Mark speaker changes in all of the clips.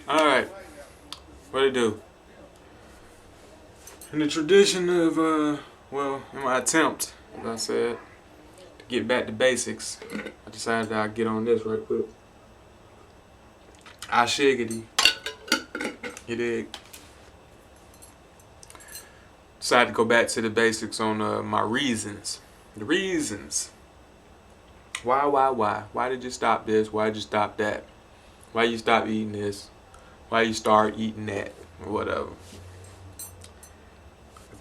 Speaker 1: Alright, what it do? In the tradition of, in my attempt, as I said, to get back to basics, I decided I'd get on this right quick. I shiggity. You dig? Decided to go back to the basics on my reasons. The reasons. Why? Why did you stop this? Why did you stop that? Why you stop eating this? Why you start eating that? Or whatever.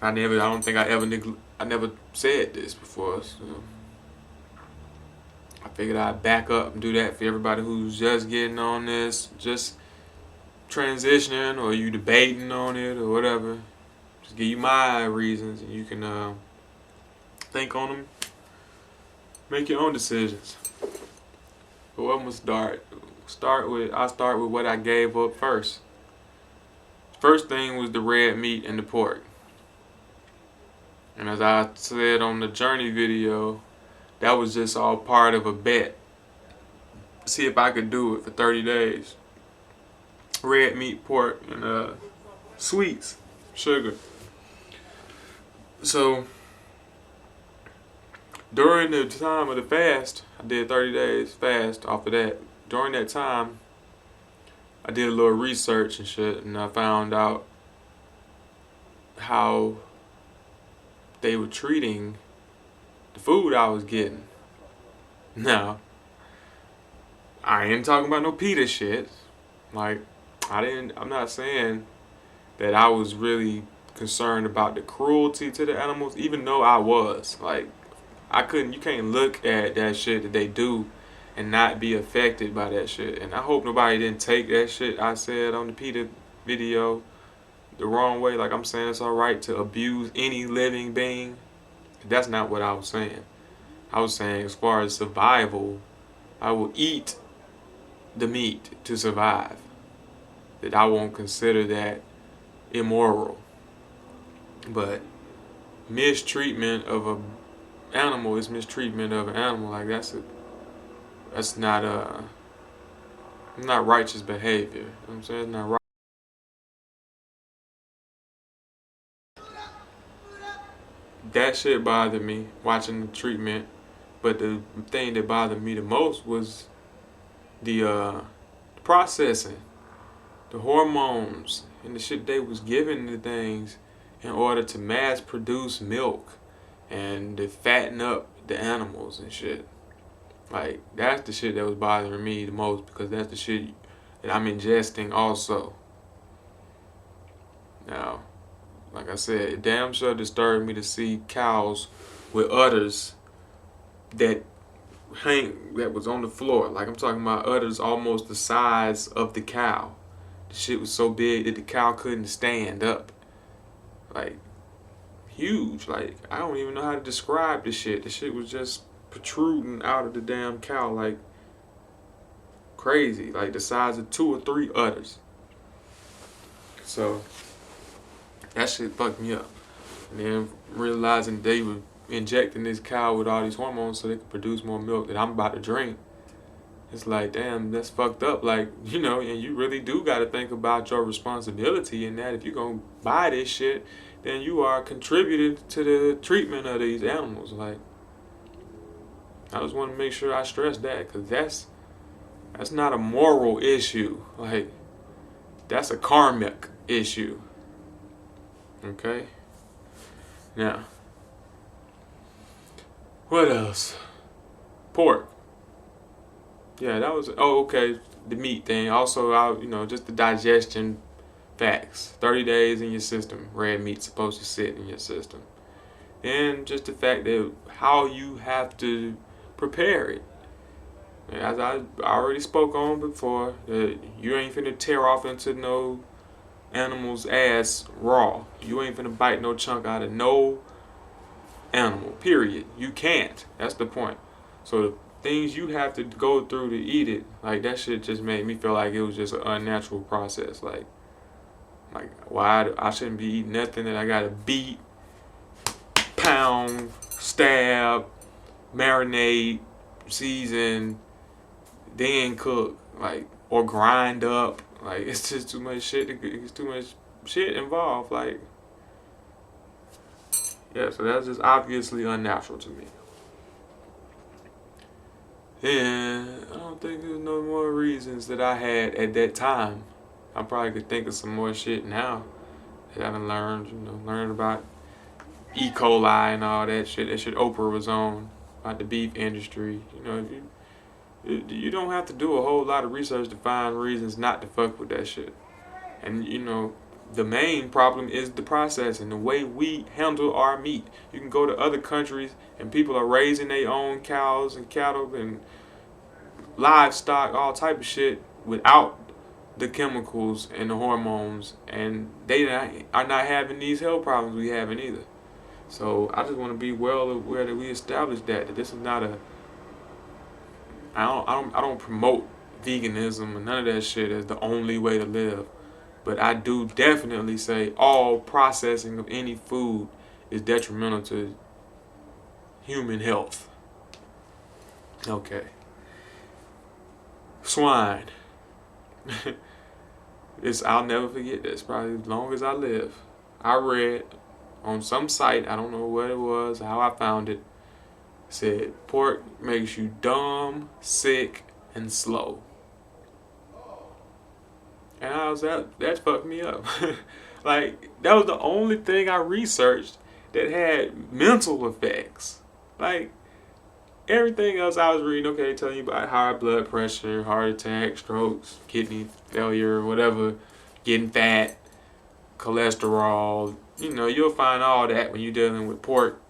Speaker 1: I don't think I never said this before. So I figured I'd back up and do that for everybody who's just getting on this, just transitioning, or you debating on it or whatever. Just give you my reasons, and you can think on them, make your own decisions. But I'm gonna start. I'll start with what I gave up first. First thing was the red meat and the pork. And as I said on the journey video, that was just all part of a bet. See if I could do it for 30 days. Red meat, pork, and sweets, sugar. So during the time of the fast, I did 30 days fast off of that. During that time, I did a little research and shit, and I found out how they were treating the food I was getting. Now, I ain't talking about no PETA shit. Like, I'm not saying that I was really concerned about the cruelty to the animals, even though I was. Like, you can't look at that shit that they do and not be affected by that shit. And I hope nobody didn't take that shit I said on the PETA video the wrong way. Like, I'm saying it's alright to abuse any living being. That's not what I was saying. I was saying, as far as survival, I will eat the meat to survive. That I won't consider that immoral. But mistreatment of an animal is mistreatment of an animal. Like, that's not righteous behavior. You know what I'm saying? It's not right. That shit bothered me watching the treatment, but the thing that bothered me the most was the processing, the hormones, and the shit they was giving the things in order to mass produce milk and to fatten up the animals and shit. Like, that's the shit that was bothering me the most, because that's the shit that I'm ingesting also. Now, like I said, it damn sure disturbed me to see cows with udders that was on the floor. Like, I'm talking about udders almost the size of the cow. The shit was so big that the cow couldn't stand up. Like, huge. Like, I don't even know how to describe the shit. The shit was just protruding out of the damn cow like crazy. Like the size of 2 or 3 udders. So that shit fucked me up. And then realizing they were injecting this cow with all these hormones so they could produce more milk that I'm about to drink. It's like, damn, that's fucked up. Like, you know, and you really do got to think about your responsibility in that. If you're going to buy this shit, then you are contributing to the treatment of these animals. Like, I just want to make sure I stress that, because that's not a moral issue. Like, that's a karmic issue. Okay? Now, what else? Pork. Yeah, that was, okay, the meat thing. Also, just the digestion facts. 30 days in your system. Red meat's supposed to sit in your system. And just the fact that how you have to prepare it. As I already spoke on before, that you ain't finna tear off into no animal's ass raw. You ain't finna bite no chunk out of no animal, period. You can't. That's the point. So the things you have to go through to eat it, like, that shit just made me feel like it was just an unnatural process. Like why I shouldn't be eating nothing that I gotta beat, pound, stab, marinate, season, then cook, like, or grind up. Like, it's just too much shit. It's too much shit involved. Like, yeah, so that's just obviously unnatural to me. And I don't think there's no more reasons that I had at that time. I probably could think of some more shit now that I haven't learned. Learned about E. coli and all that shit. That shit Oprah was on about the beef industry. You don't have to do a whole lot of research to find reasons not to fuck with that shit. And the main problem is the processing, the way we handle our meat. You can go to other countries and people are raising their own cows and cattle and livestock, all type of shit without the chemicals and the hormones, and they are not having these health problems we having either. So I just want to be well aware that we established that this is not a. I don't promote veganism and none of that shit as the only way to live. But I do definitely say all processing of any food is detrimental to human health. Okay. Swine. I'll never forget this, probably as long as I live. I read on some site, I don't know what it was, how I found it, said pork makes you dumb, sick, and slow. And that fucked me up. Like, that was the only thing I researched that had mental effects. Like, everything else I was reading, okay, telling you about high blood pressure, heart attack, strokes, kidney failure, whatever, getting fat, cholesterol. You'll find all that when you're dealing with pork,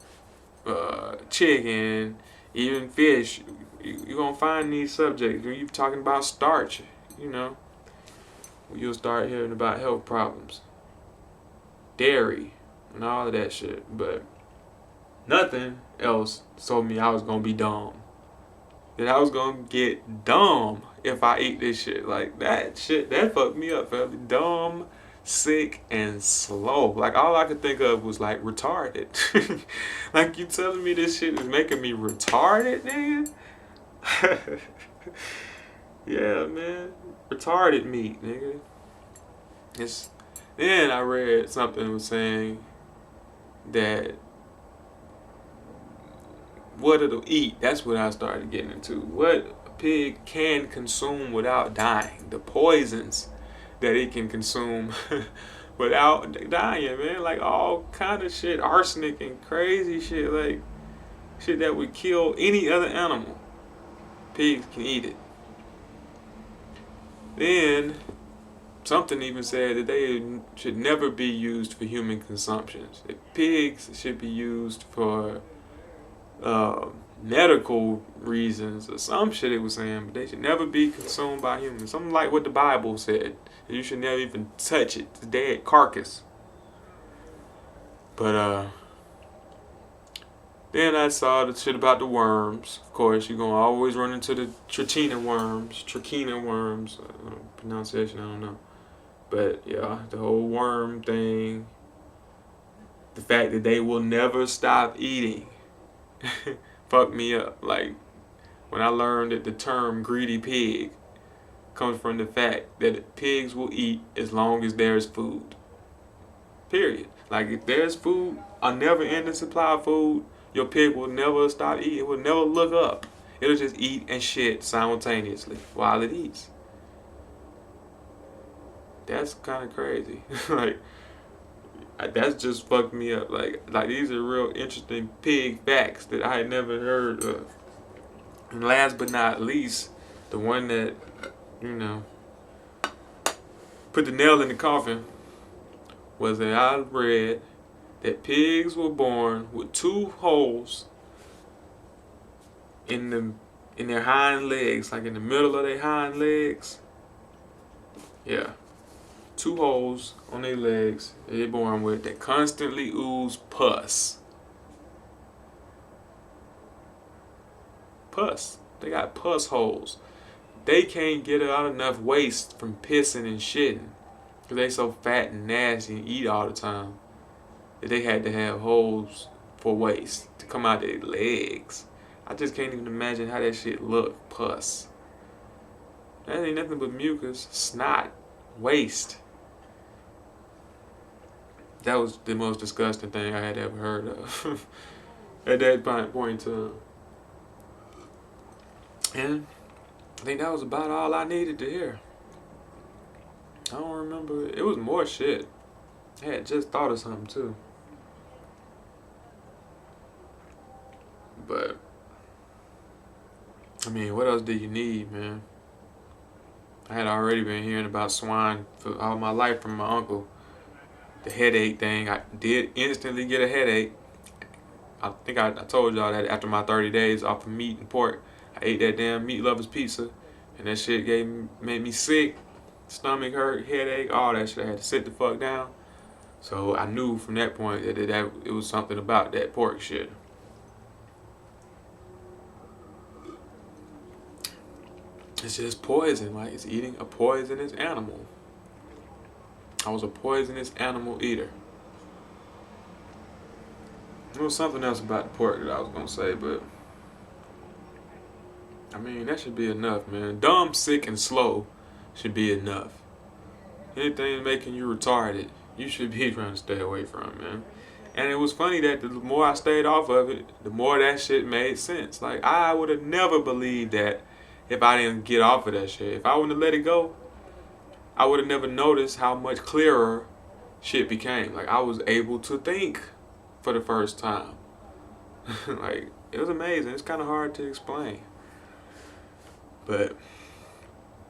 Speaker 1: chicken, even fish. You're going to find these subjects. When you're talking about starch, you'll start hearing about health problems. Dairy, and all of that shit. But nothing else told me I was going to be dumb. That I was going to get dumb if I ate this shit. Like, that shit, that fucked me up, fam. Dumb, sick, and slow. Like, all I could think of was, like, retarded. Like, you telling me this shit is making me retarded, nigga? Yeah, man. Retarded meat, nigga. Then I read something that was saying that what it'll eat, that's what I started getting into. What a pig can consume without dying. The poisons that it can consume without dying, man. Like, all kind of shit. Arsenic and crazy shit. Like, shit that would kill any other animal. Pigs can eat it. Then something even said that they should never be used for human consumption. That pigs should be used for medical reasons or some shit it was saying, but they should never be consumed by humans. Something like what the Bible said. You should never even touch it. It's a dead carcass. But then I saw the shit about the worms. Of course, you're going to always run into the trichina worms. Pronunciation, I don't know. But yeah, the whole worm thing. The fact that they will never stop eating. Fucked me up. Like, when I learned that the term greedy pig comes from the fact that pigs will eat as long as there's food. Period. Like, if there's food, a never-ending supply of food, your pig will never stop eating. It will never look up. It'll just eat and shit simultaneously while it eats. That's kind of crazy. Like, that's just fucked me up. Like these are real interesting pig facts that I had never heard of. And last but not least, the one that, put the nail in the coffin was that I read that pigs were born with 2 holes in their hind legs, like in the middle of their hind legs. Yeah. 2 holes on their legs that they're born with that constantly ooze pus. Pus. They got pus holes. They can't get out enough waste from pissing and shitting because they so fat and nasty and eat all the time that they had to have holes for waste to come out their legs. I just can't even imagine how that shit look. Pus. That ain't nothing but mucus, snot, Waste. That was the most disgusting thing I had ever heard of at that point in time. And I think that was about all I needed to hear. I don't remember. It was more shit. I had just thought of something too. But, I mean, what else do you need, man? I had already been hearing about swine for all my life from my uncle. The headache thing, I did instantly get a headache. I think I told y'all that after my 30 days off of meat and pork, I ate that damn meat lovers pizza, and that shit made me sick, stomach hurt, headache, all that shit. I had to sit the fuck down. So I knew from that point that it was something about that pork shit. It's just poison, like it's eating a poisonous animal. I was a poisonous animal eater. There was something else about the pork that I was gonna say, but I mean that should be enough, man. Dumb, sick, and slow should be enough. Anything making you retarded, you should be trying to stay away from, man. And it was funny that the more I stayed off of it, the more that shit made sense. Like I would have never believed that if I didn't get off of that shit. If I wouldn't have let it go, I would have never noticed how much clearer shit became. Like I was able to think for the first time. Like it was amazing. It's kind of hard to explain. But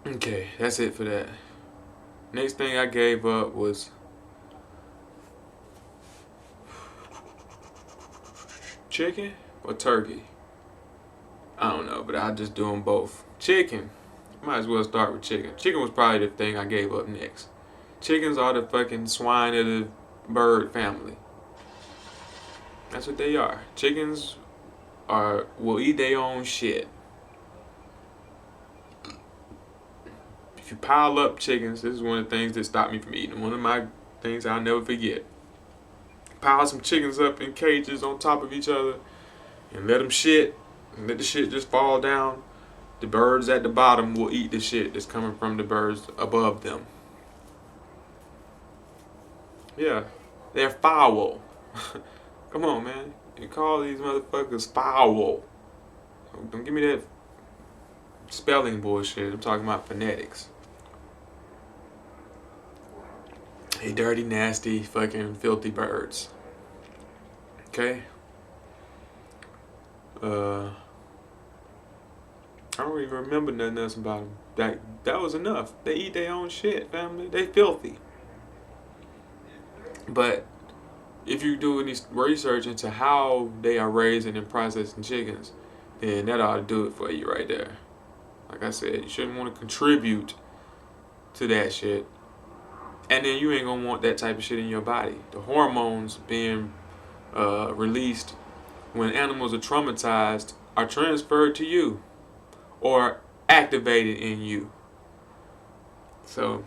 Speaker 1: okay, that's it for that. Next thing I gave up was chicken or turkey. I don't know, but I just do them both. Chicken. Might as well start with chicken. Chicken was probably the thing I gave up next. Chickens are the fucking swine of the bird family. That's what they are. Chickens will eat their own shit. If you pile up chickens, this is one of the things that stopped me from eating. One of my things I'll never forget. Pile some chickens up in cages on top of each other and let them shit. And let the shit just fall down. The birds at the bottom will eat the shit that's coming from the birds above them. Yeah, they're foul. Come on, man. You call these motherfuckers foul. Don't give me that spelling bullshit. I'm talking about phonetics. Hey, dirty, nasty, fucking filthy birds. Okay? I don't even remember nothing else about them. That was enough. They eat their own shit, family. They filthy. But if you do any research into how they are raising and processing chickens, then that ought to do it for you right there. Like I said, you shouldn't want to contribute to that shit. And then you ain't gonna want that type of shit in your body. The hormones being released when animals are traumatized are transferred to you or activated in you. So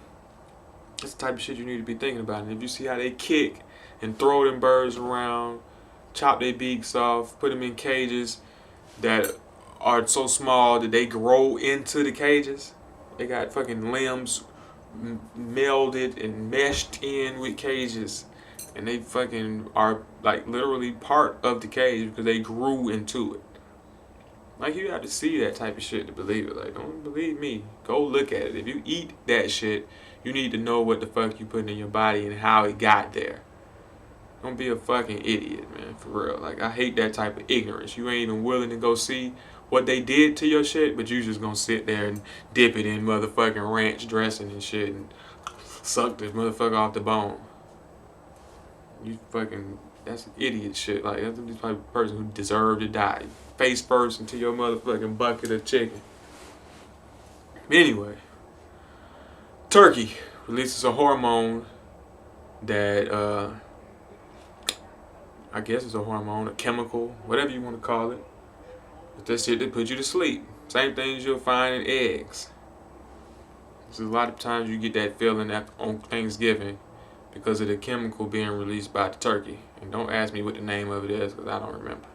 Speaker 1: that's the type of shit you need to be thinking about. And if you see how they kick and throw them birds around, chop their beaks off, put them in cages that are so small that they grow into the cages. They got fucking limbs melded and meshed in with cages. And they fucking are like literally part of the cage because they grew into it. Like you have to see that type of shit to believe it. Like don't believe me. Go look at it. If you eat that shit, you need to know what the fuck you put in your body and how it got there. Don't be a fucking idiot, man, for real. Like I hate that type of ignorance. You ain't even willing to go see what they did to your shit, but you just gonna sit there and dip it in motherfucking ranch dressing and shit and suck this motherfucker off the bone. You fucking, that's idiot shit. Like that's the type of person who deserve to die. Face first into your motherfucking bucket of chicken. Anyway, turkey releases a hormone that I guess it's a hormone, a chemical, whatever you want to call it. It's that shit that puts you to sleep. Same things you'll find in eggs. So a lot of times you get that feeling on Thanksgiving because of the chemical being released by the turkey. And don't ask me what the name of it is because I don't remember.